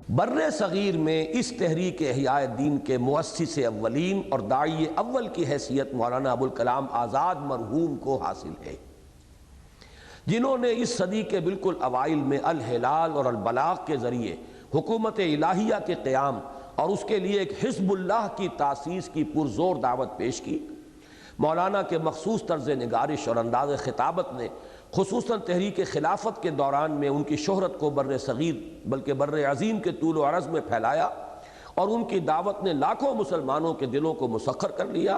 بر صغیر میں اس تحریک احیاء دین کے مؤسس اولین اور داعی اول کی حیثیت مولانا ابوالکلام آزاد مرحوم کو حاصل ہے، جنہوں نے اس صدی کے بالکل اوائل میں الہلال اور البلاغ کے ذریعے حکومت الہیہ کے قیام اور اس کے لیے ایک حزب اللہ کی تاسیس کی پرزور دعوت پیش کی۔ مولانا کے مخصوص طرز نگارش اور انداز خطابت نے خصوصاً تحریک خلافت کے دوران میں ان کی شہرت کو بر صغیر بلکہ بر عظیم کے طول و عرض میں پھیلایا، اور ان کی دعوت نے لاکھوں مسلمانوں کے دلوں کو مسخر کر لیا۔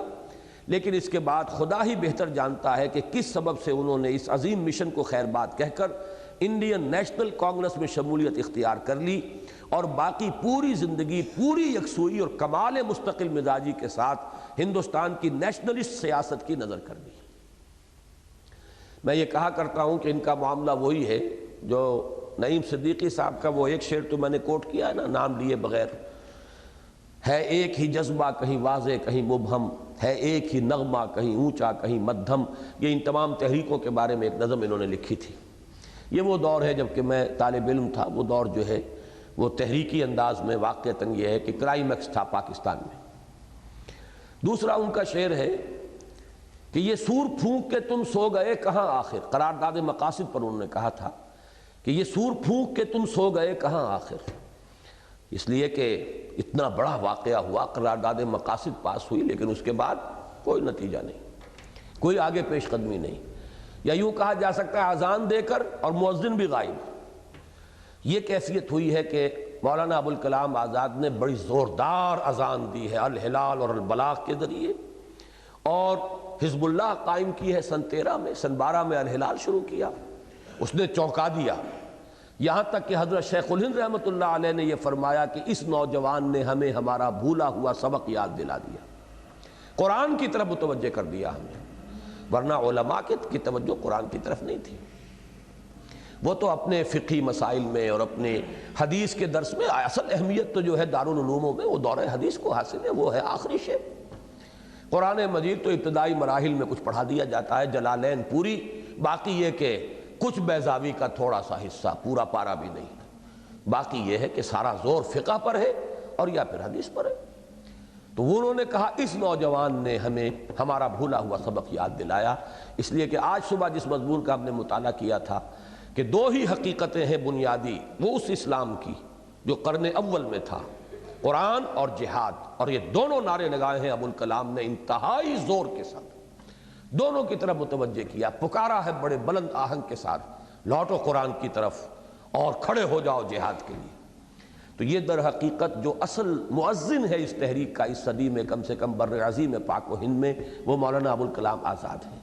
لیکن اس کے بعد خدا ہی بہتر جانتا ہے کہ کس سبب سے انہوں نے اس عظیم مشن کو خیر بات کہہ کر انڈین نیشنل کانگریس میں شمولیت اختیار کر لی، اور باقی پوری زندگی پوری یکسوئی اور کمال مستقل مزاجی کے ساتھ ہندوستان کی نیشنلسٹ سیاست کی نظر کر دی۔ میں یہ کہا کرتا ہوں کہ ان کا معاملہ وہی ہے جو نعیم صدیقی صاحب کا وہ ایک شعر تو میں نے کوٹ کیا ہے نا، نام لیے بغیر، ہے ایک ہی جذبہ کہیں واضح کہیں مبہم، ہے ایک ہی نغمہ کہیں اونچا کہیں مدھم۔ یہ ان تمام تحریکوں کے بارے میں ایک نظم انہوں نے لکھی تھی۔ یہ وہ دور ہے جب کہ میں طالب علم تھا، وہ دور جو ہے وہ تحریکی انداز میں واقعتاً یہ ہے کہ کلائمیکس تھا پاکستان میں۔ دوسرا ان کا شعر ہے کہ یہ سور پھونک کے تم سو گئے کہاں آخر، قرارداد مقاصد پر انہوں نے کہا تھا کہ یہ سور پھونک کے تم سو گئے کہاں آخر، اس لیے کہ اتنا بڑا واقعہ ہوا، قرارداد مقاصد پاس ہوئی، لیکن اس کے بعد کوئی نتیجہ نہیں، کوئی آگے پیش قدمی نہیں، یا یوں کہا جا سکتا ہے اذان دے کر اور مؤذن بھی غائب۔ یہ کیفیت ہوئی ہے کہ مولانا ابوالکلام آزاد نے بڑی زوردار اذان دی ہے الہلال اور البلاغ کے ذریعے، اور حزب اللہ قائم کی ہے سن 13 میں، سن 12 میں الہلال شروع کیا، اس نے چونکا دیا، یہاں تک کہ حضرت شیخ الہند رحمۃ اللہ علیہ نے یہ فرمایا کہ اس نوجوان نے ہمیں ہمارا بھولا ہوا سبق یاد دلا دیا، قرآن کی طرف متوجہ کر دیا ہمیں، ورنہ علماء کی توجہ قرآن کی طرف نہیں تھی۔ وہ تو اپنے فقہی مسائل میں اور اپنے حدیث کے درس میں، اصل اہمیت تو جو ہے دارالعلوموں میں وہ دورہ حدیث کو حاصل ہے، وہ ہے آخری شے۔ قرآن مجید تو ابتدائی مراحل میں کچھ پڑھا دیا جاتا ہے، جلالین پوری، باقی یہ کہ کچھ بیضاوی کا تھوڑا سا حصہ، پورا پارا بھی نہیں، باقی یہ ہے کہ سارا زور فقہ پر ہے اور یا پھر حدیث پر ہے۔ تو انہوں نے کہا اس نوجوان نے ہمیں ہمارا بھولا ہوا سبق یاد دلایا، اس لیے کہ آج صبح جس مضمون کا ہم نے مطالعہ کیا تھا کہ دو ہی حقیقتیں ہیں بنیادی وہ اس اسلام کی جو قرن اول میں تھا، قرآن اور جہاد، اور یہ دونوں نعرے لگائے ہیں ابوالکلام نے انتہائی زور کے ساتھ، دونوں کی طرف متوجہ کیا، پکارا ہے بڑے بلند آہنگ کے ساتھ، لوٹو قرآن کی طرف اور کھڑے ہو جاؤ جہاد کے لیے۔ تو یہ در حقیقت جو اصل مؤذن ہے اس تحریک کا اس صدی میں، کم سے کم بر عظیم پاک و ہند میں، وہ مولانا ابوالکلام آزاد ہیں۔